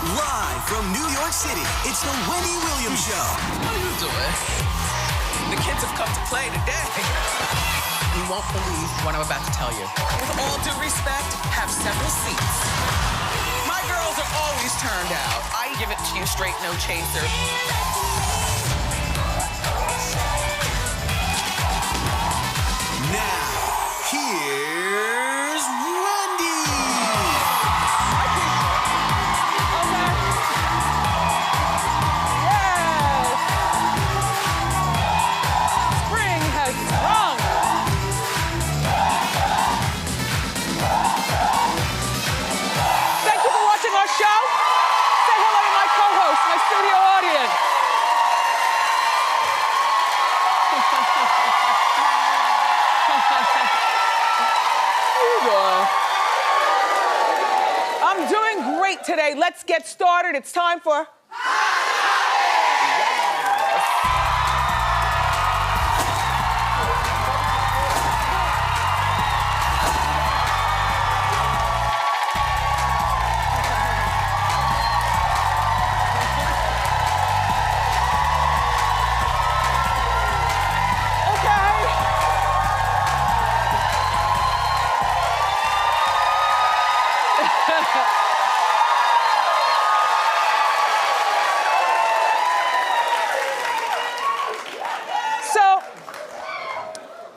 Live from New York City, it's the Wendy Williams Show. How you doing? The kids have come to play today. You won't believe what I'm about to tell you. With all due respect, have several seats. My girls are always turned out. I give it to you straight, no chaser. Now, here's Wendy. Yes! Spring has sprung. Thank you for watching our show. Say hello to my co-host, my studio audience. I'm doing great today. Let's get started. It's time for...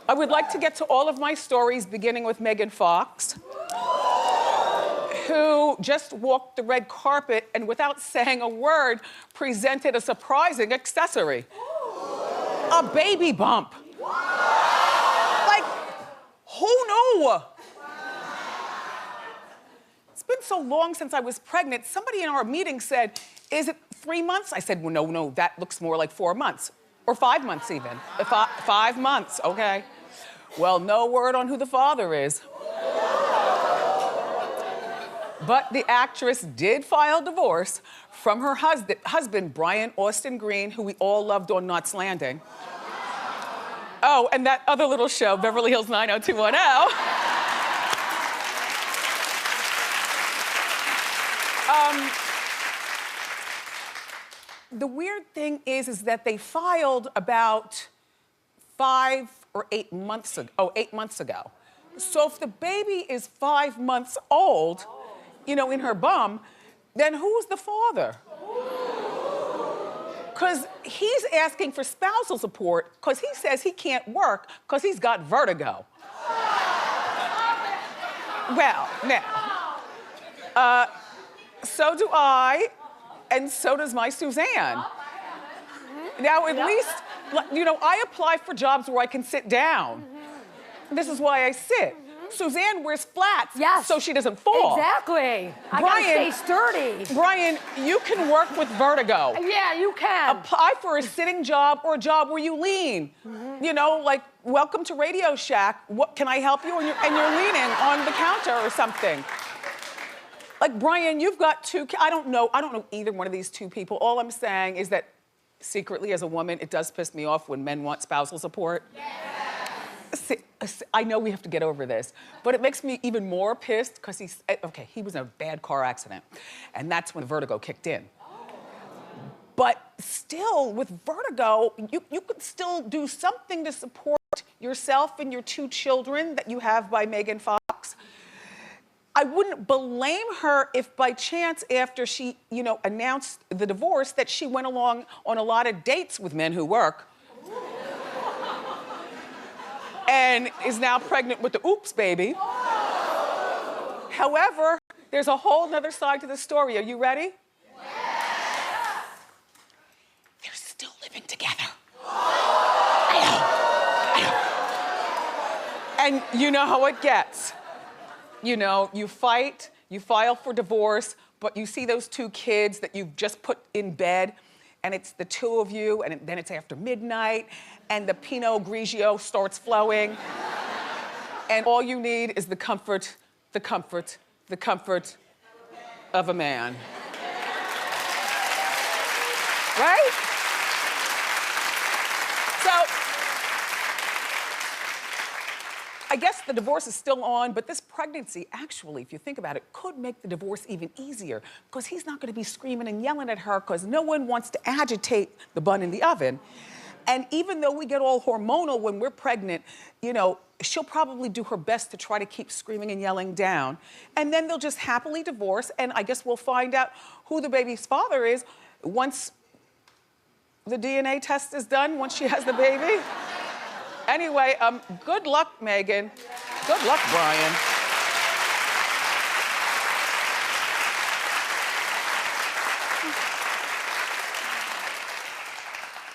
I would like to get to all of my stories, beginning with Megan Fox, who just walked the red carpet and without saying a word, presented a surprising accessory. A baby bump. Like, who knew? It's been so long since I was pregnant. Somebody in our meeting said, is it 3 months? I said, well, no, that looks more like 4 months. Or 5 months even. 5 months, okay. Well, no word on who the father is. But the actress did file divorce from her husband, Brian Austin Green, who we all loved on Knots Landing. Oh, and that other little show, Beverly Hills 90210. The weird thing is that they filed about 5 or 8 months ago. Oh, 8 months ago. So if the baby is 5 months old, you know, in her bum, then who's the father? Because he's asking for spousal support because he says he can't work because he's got vertigo. Well, now, so do I. And so does my Suzanne. Now, at least, you know, I apply for jobs where I can sit down. This is why I sit. Suzanne wears flats so she doesn't fall. Exactly. I gotta stay sturdy. Brian, you can work with vertigo. Yeah, you can. Apply for a sitting job or a job where you lean. You know, like, welcome to Radio Shack. What can I help you? And you're leaning on the counter or something. Like, Brian, you've got two, I don't know either one of these two people. All I'm saying is that secretly as a woman, it does piss me off when men want spousal support. Yes. I know we have to get over this, but it makes me even more pissed because he was in a bad car accident, and that's when vertigo kicked in. But still, with vertigo, you could still do something to support yourself and your 2 children that you have by Megan Fox. I wouldn't blame her if by chance after she, you know, announced the divorce that she went along on a lot of dates with men who work. And is now pregnant with the oops baby. However, there's a whole nother side to the story. Are you ready? Yes. They're still living together. And you know how it gets. You know, you fight, you file for divorce, but you see those 2 kids that you've just put in bed, and it's the 2 of you, and then it's after midnight, and the Pinot Grigio starts flowing, and all you need is the comfort of a man. Right? So, I guess the divorce is still on, but this pregnancy, actually, if you think about it, could make the divorce even easier because he's not gonna be screaming and yelling at her because no one wants to agitate the bun in the oven. And even though we get all hormonal when we're pregnant, you know, she'll probably do her best to try to keep screaming and yelling down. And then they'll just happily divorce, and I guess we'll find out who the baby's father is once the DNA test is done, once she has the baby. Anyway, good luck, Megan. Good luck, Brian.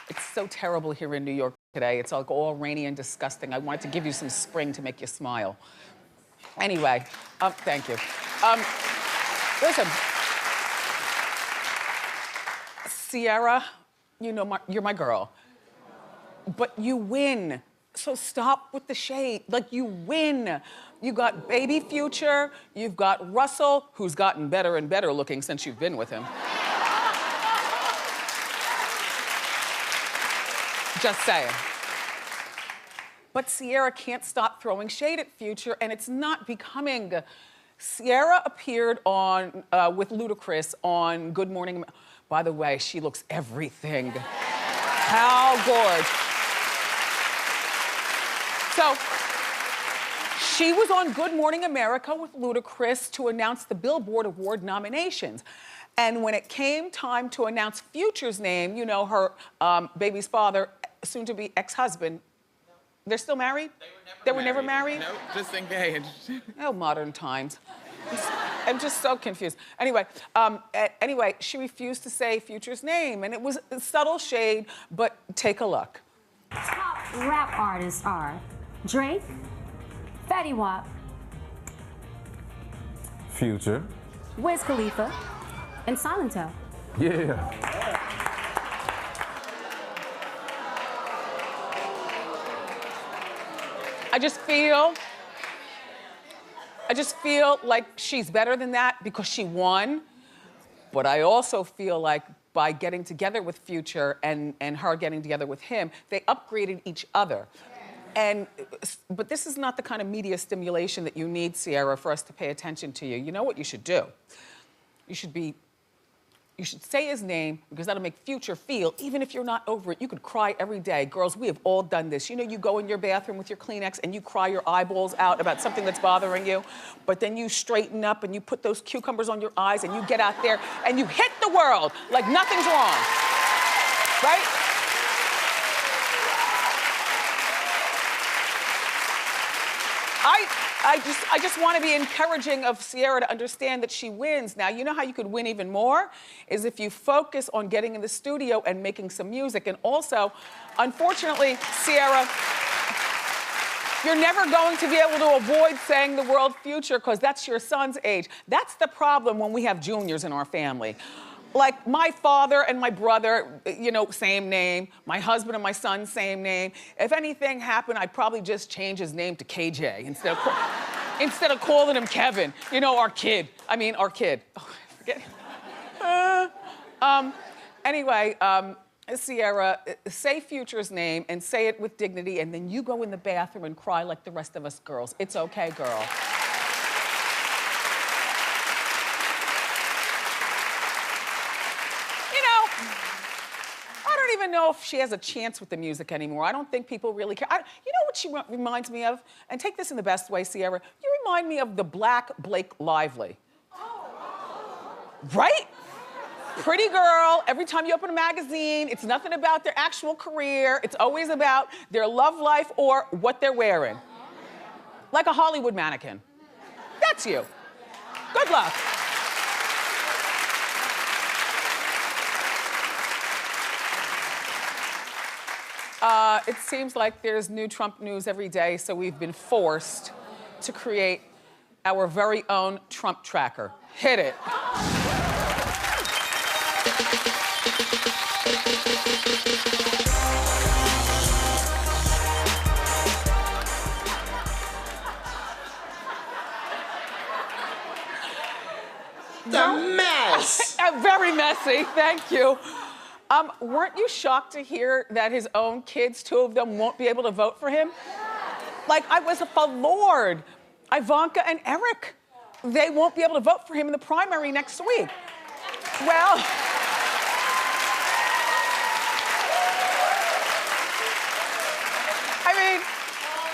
It's so terrible here in New York today. It's like all rainy and disgusting. I wanted to give you some spring to make you smile. Anyway, thank you. Listen, Ciara, you know you're my girl, but you win. So stop with the shade. Like, you win. You got baby Future. You've got Russell, who's gotten better and better looking since you've been with him. Just saying. But Ciara can't stop throwing shade at Future, and it's not becoming. Ciara appeared on with Ludacris on Good Morning America. By the way, she looks everything. How good. So, she was on Good Morning America with Ludacris to announce the Billboard Award nominations. And when it came time to announce Future's name, you know, her baby's father, soon-to-be ex-husband, they're still married? They were never married? No, just engaged. Oh, modern times. I'm just so confused. Anyway, she refused to say Future's name, and it was a subtle shade, but take a look. Top rap artists are Drake, Fetty Wap, Future, Wiz Khalifa, and Silento. yeah. I just feel like she's better than that because she won. But I also feel like by getting together with Future and her getting together with him, they upgraded each other. But this is not the kind of media stimulation that you need, Ciara, for us to pay attention to you. You know what you should do? You should say his name because that'll make Future feel, even if you're not over it, you could cry every day. Girls, we have all done this. You know, you go in your bathroom with your Kleenex and you cry your eyeballs out about something that's bothering you, but then you straighten up and you put those cucumbers on your eyes and you get out there and you hit the world like nothing's wrong, right? I just want to be encouraging of Ciara to understand that she wins. Now, you know how you could win even more? Is if you focus on getting in the studio and making some music. And also, unfortunately, Ciara, you're never going to be able to avoid saying the word Future because that's your son's age. That's the problem when we have juniors in our family. Like my father and my brother, you know, same name. My husband and my son, same name. If anything happened, I'd probably just change his name to KJ instead of calling him Kevin. You know, our kid. Oh, forget. Anyway, Ciara, say Future's name and say it with dignity, and then you go in the bathroom and cry like the rest of us girls. It's okay, girl. I don't even know if she has a chance with the music anymore. I don't think people really care. You know what she reminds me of? And take this in the best way, Ciara. You remind me of the Black Blake Lively. Right? Pretty girl. Every time you open a magazine, it's nothing about their actual career. It's always about their love life or what they're wearing. Like a Hollywood mannequin. That's you. Good luck. It seems like there's new Trump news every day, so we've been forced to create our very own Trump tracker. Hit it. The mess. Very messy, thank you. Weren't you shocked to hear that his own kids, two of them, won't be able to vote for him? Like, I was floored. Ivanka and Eric, they won't be able to vote for him in the primary next week. Well, I mean,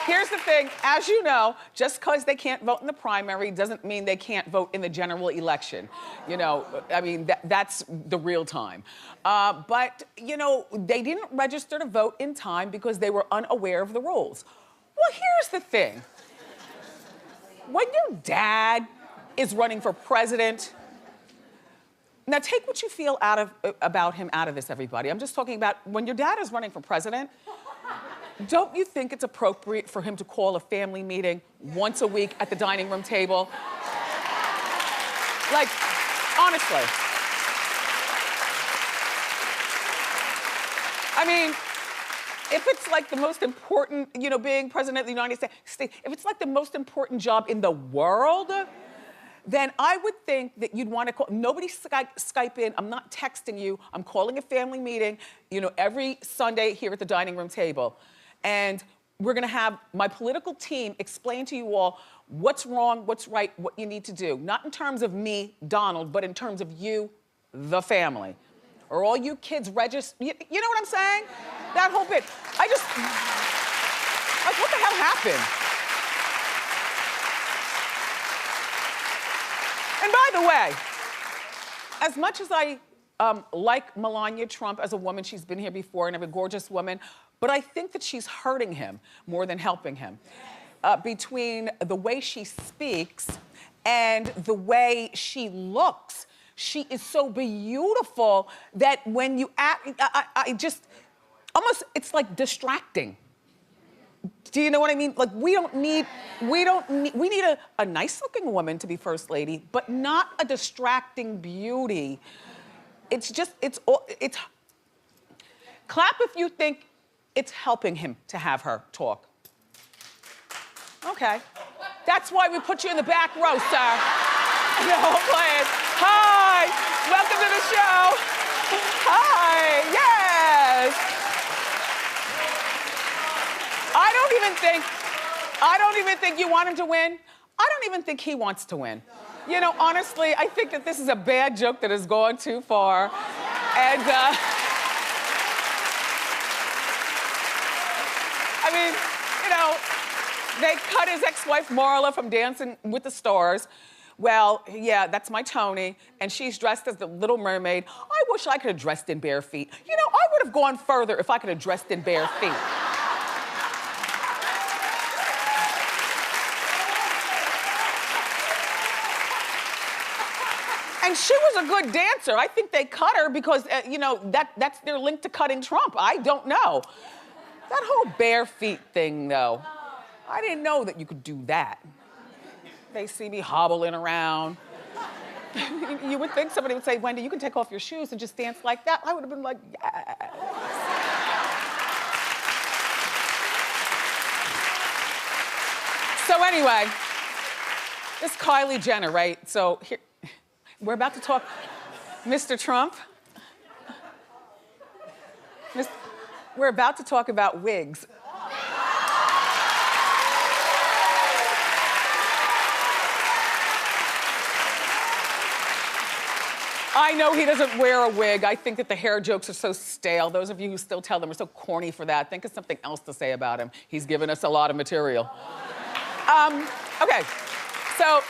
here's the thing, as you know, just because they can't vote in the primary doesn't mean they can't vote in the general election. You know, I mean, that's the real time. But, you know, they didn't register to vote in time because they were unaware of the rules. Well, here's the thing. When your dad is running for president, now take what you feel about him out of this, everybody. I'm just talking about when your dad is running for president, don't you think it's appropriate for him to call a family meeting once a week at the dining room table? Like, honestly. I mean, if it's like the most important, you know, being president of the United States, if it's like the most important job in the world, then I would think that you'd want to call, nobody Skype in, I'm not texting you, I'm calling a family meeting, you know, every Sunday here at the dining room table. And we're gonna have my political team explain to you all what's wrong, what's right, what you need to do. Not in terms of me, Donald, but in terms of you, the family. Or all you kids register, you know what I'm saying? That whole bit. I just, like, what the hell happened? And by the way, as much as I like Melania Trump as a woman, she's been here before and a gorgeous woman, but I think that she's hurting him more than helping him. Between the way she speaks and the way she looks, she is so beautiful that when you act, I just, almost, it's like distracting. Do you know what I mean? Like, we need a nice looking woman to be first lady, but not a distracting beauty. It's just, it's clap if you think it's helping him to have her talk. Okay. That's why we put you in the back row, sir. No, please. Hi, welcome to the show. Hi, yes. I don't even think you want him to win. I don't even think he wants to win. You know, honestly, I think that this is a bad joke that has gone too far. And, I mean, you know, they cut his ex-wife Marla from Dancing with the Stars. Well, yeah, that's my Tony, and she's dressed as the Little Mermaid. I wish I could have dressed in bare feet. You know, I would have gone further if I could have dressed in bare feet. And she was a good dancer. I think they cut her because, you know, that's their link to cutting Trump. I don't know. That whole bare feet thing, though, I didn't know that you could do that. They see me hobbling around. You would think somebody would say, Wendy, you can take off your shoes and just dance like that. I would have been like, yeah. So anyway, this Kylie Jenner, right? So here, we're about to talk, Mr. Trump. We're about to talk about wigs. I know he doesn't wear a wig. I think that the hair jokes are so stale. Those of you who still tell them are so corny for that. Think of something else to say about him. He's given us a lot of material. Okay, so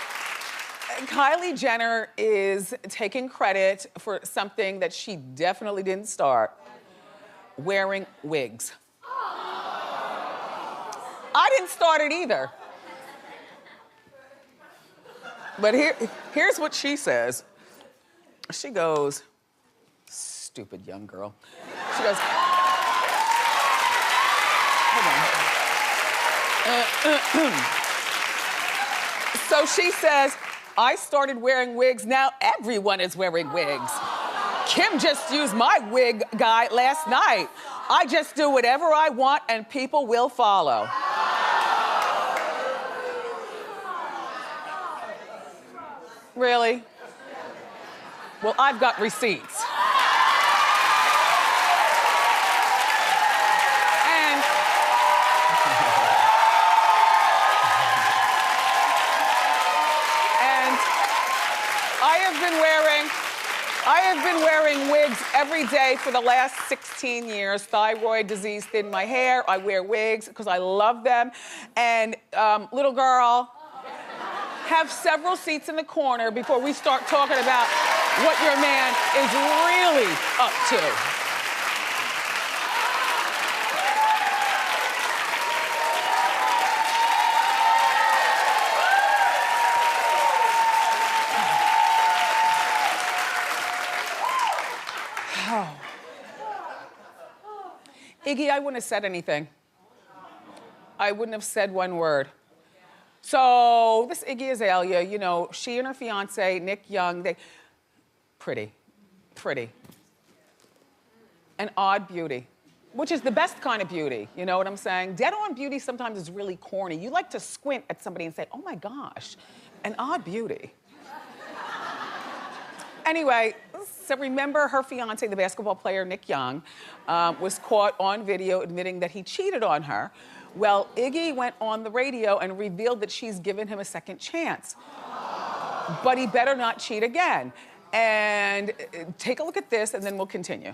Kylie Jenner is taking credit for something that she definitely didn't start, wearing wigs. I didn't start it either. But here's what she says. She goes, stupid young girl. She goes, hold on. So she says, I started wearing wigs, now everyone is wearing wigs. Kim just used my wig guy last night. I just do whatever I want and people will follow. Really? Well, I've got receipts. And wearing wigs every day for the last 16 years. Thyroid disease thinned my hair. I wear wigs because I love them. And little girl, have several seats in the corner before we start talking about what your man is really up to. Iggy, I wouldn't have said anything. I wouldn't have said one word. So this Iggy Azalea, you know, she and her fiancé, Nick Young, pretty. An odd beauty, which is the best kind of beauty, you know what I'm saying? Dead-on beauty sometimes is really corny. You like to squint at somebody and say, oh my gosh, an odd beauty. Anyway, so remember her fiancé, the basketball player Nick Young, was caught on video admitting that he cheated on her. Well, Iggy went on the radio and revealed that she's given him a second chance. But he better not cheat again. And take a look at this and then we'll continue.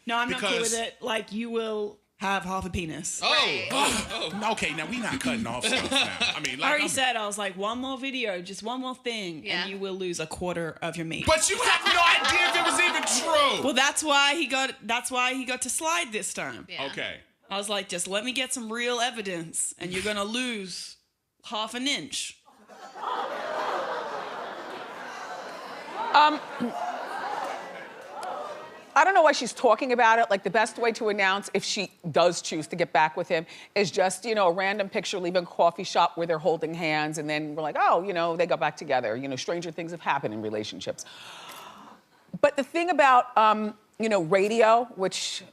No, I'm not cool with it. Like, you will have half a penis. Okay, now we not cutting off stuff now. I mean, like, I already said, I was like, one more video, just one more thing, and you will lose a quarter of your meat. But you have no idea if it was even true. Well, that's why he got to slide this time. Yeah. Okay. I was like, just let me get some real evidence, and you're gonna lose half an inch. I don't know why she's talking about it. Like, the best way to announce if she does choose to get back with him is just, you know, a random picture leaving a coffee shop where they're holding hands, and then we're like, oh, you know, they got back together. You know, stranger things have happened in relationships. But the thing about, you know, radio, which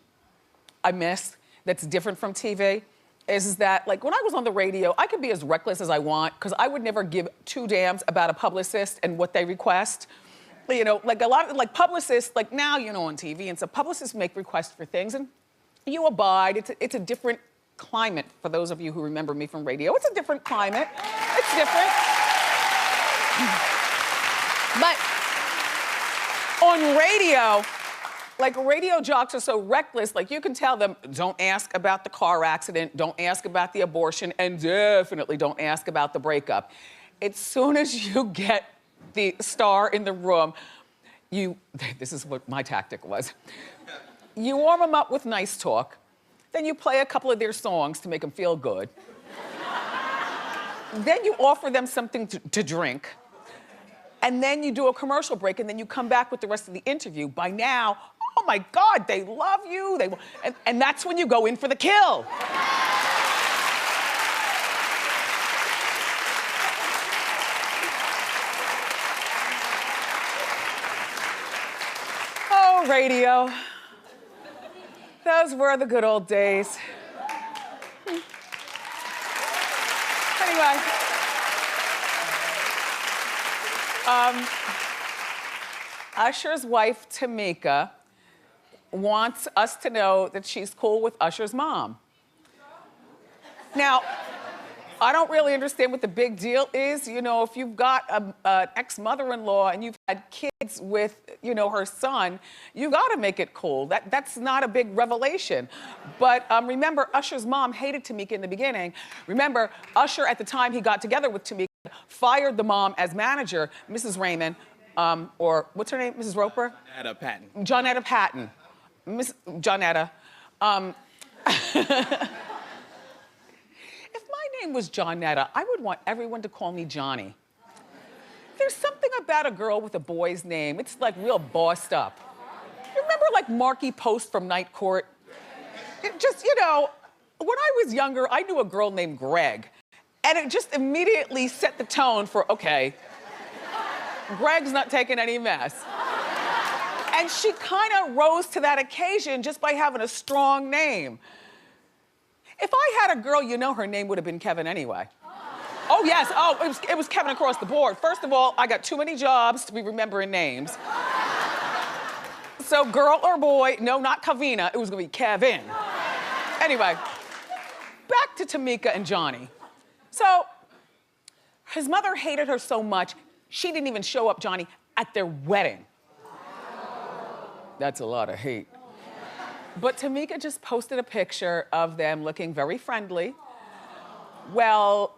I miss, that's different from TV, is that, like, when I was on the radio, I could be as reckless as I want because I would never give two damns about a publicist and what they request. You know, like a lot of, like, publicists, like now, you know, on TV, and so publicists make requests for things and you abide. It's a different climate for those of you who remember me from radio. It's a different climate. It's different. But on radio, like, radio jocks are so reckless, like, you can tell them, don't ask about the car accident, don't ask about the abortion, and definitely don't ask about the breakup. As soon as you get the star in the room, this is what my tactic was. You warm them up with nice talk, then you play a couple of their songs to make them feel good. Then you offer them something to drink, and then you do a commercial break, and then you come back with the rest of the interview. By now, oh my God, they love you. And that's when you go in for the kill. Oh, radio. Those were the good old days. Anyway. Usher's wife, Tamika, wants us to know that she's cool with Usher's mom. Now, I don't really understand what the big deal is. You know, if you've got an ex-mother-in-law and you've had kids with, you know, her son, you gotta make it cool. That's not a big revelation. But remember, Usher's mom hated Tamika in the beginning. Remember, Usher, at the time he got together with Tamika, fired the mom as manager, Mrs. Raymond, or what's her name, Mrs. Roper? Johnetta Patton. Johnetta Patton. Miss Johnetta. If my name was Johnetta, I would want everyone to call me Johnny. There's something about a girl with a boy's name. It's like real bossed up. You remember like Marky Post from Night Court? It just, you know, when I was younger, I knew a girl named Greg. And it just immediately set the tone for, okay, Greg's not taking any mess. And she kind of rose to that occasion just by having a strong name. If I had a girl, you know her name would have been Kevin anyway. Oh, yes. Oh, it was Kevin across the board. First of all, I got too many jobs to be remembering names. So girl or boy, no, not Kavina, it was gonna be Kevin. Anyway, back to Tamika and Johnny. So his mother hated her so much, she didn't even show up, Johnny, at their wedding. That's a lot of hate. But Tamika just posted a picture of them looking very friendly. Well,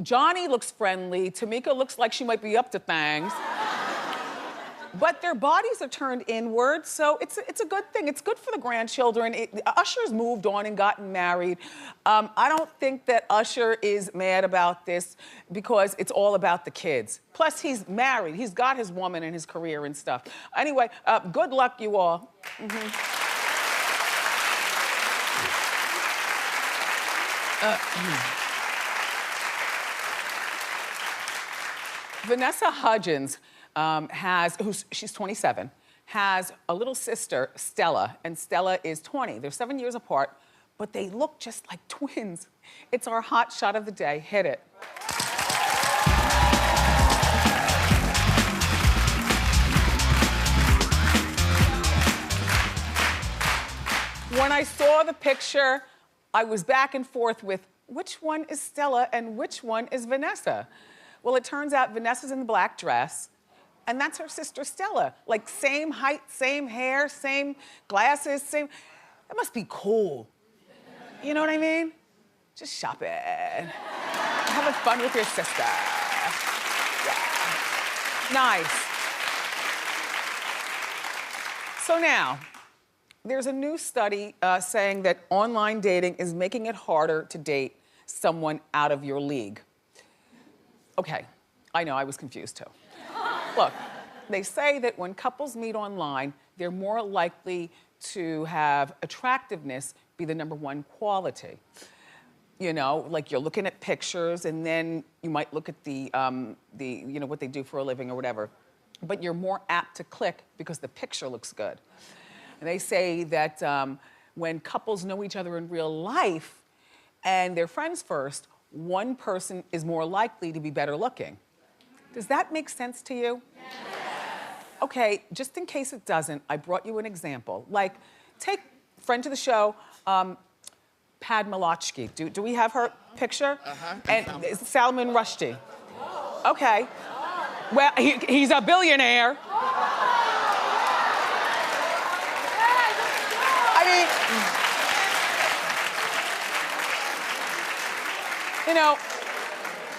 Johnny looks friendly. Tamika looks like she might be up to things. But their bodies are turned inward, so it's a good thing. It's good for the grandchildren. Usher's moved on and gotten married. I don't think that Usher is mad about this because it's all about the kids. Plus, he's married. He's got his woman and his career and stuff. Anyway, good luck, you all. Vanessa Hudgens she's 27, has a little sister, Stella, and Stella is 20. They're 7 years apart, but they look just like twins. It's our hot shot of the day. Hit it. When I saw the picture, I was back and forth with which one is Stella and which one is Vanessa? Well, it turns out Vanessa's in the black dress, and that's her sister Stella. Like, same height, same hair, same glasses, same. That must be cool. You know what I mean? Just shopping. Having fun with your sister. Yeah. Nice. So now, there's a new study saying that online dating is making it harder to date someone out of your league. Okay, I know, I was confused too. Look, they say that when couples meet online, they're more likely to have attractiveness be the #1 quality. You know, like you're looking at pictures and then you might look at the what they do for a living or whatever. But you're more apt to click because the picture looks good. And they say that when couples know each other in real life and they're friends first, one person is more likely to be better looking. Does that make sense to you? Yes. Okay, just in case it doesn't, I brought you an example. Like, take friend to the show, Padma Lochki. Do we have her picture? And Salman Rushdie. Okay. Well, he's a billionaire. I mean, you know,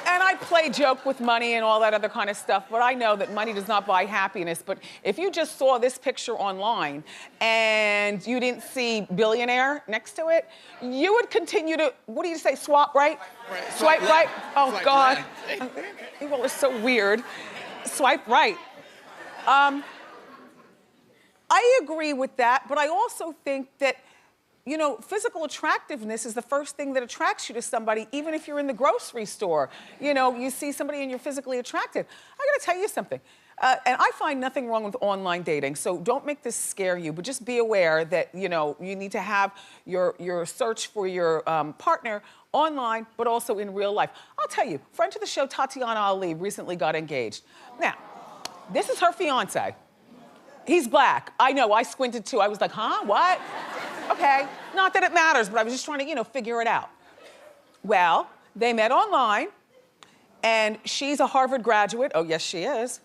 and I play joke with money and all that other kind of stuff, but I know that money does not buy happiness. But if you just saw this picture online and you didn't see billionaire next to it, you would continue to, what do you say, swap right? Swipe right? Oh, swipe God. Right. People are so weird. Swipe right. I agree with that, but I also think that, you know, physical attractiveness is the first thing that attracts you to somebody, even if you're in the grocery store. You know, you see somebody and you're physically attracted. I gotta tell you something. And I find nothing wrong with online dating, so don't make this scare you, but just be aware that, you know, you need to have your search for your partner online, but also in real life. I'll tell you, friend to the show, Tatiana Ali, recently got engaged. Now, this is her fiancé. He's black. I know, I squinted too. I was like, huh, what? Okay, not that it matters, but I was just trying to, you know, figure it out. Well, they met online, and she's a Harvard graduate. Oh, yes, she is.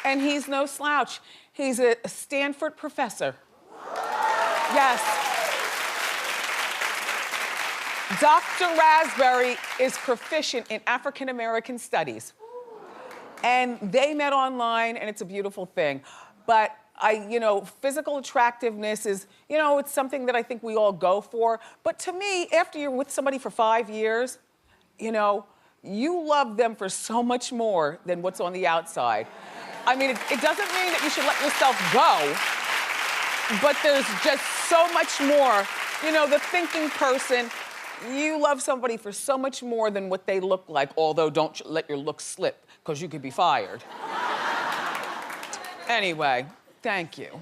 And he's no slouch. He's a Stanford professor. Yes. Dr. Raspberry is proficient in African American studies. And they met online, and it's a beautiful thing. But you know, physical attractiveness is, you know, it's something that I think we all go for. But to me, after you're with somebody for 5 years, you know, you love them for so much more than what's on the outside. I mean, it doesn't mean that you should let yourself go, but there's just so much more. You know, the thinking person, you love somebody for so much more than what they look like, although don't let your looks slip, because you could be fired. Anyway, thank you.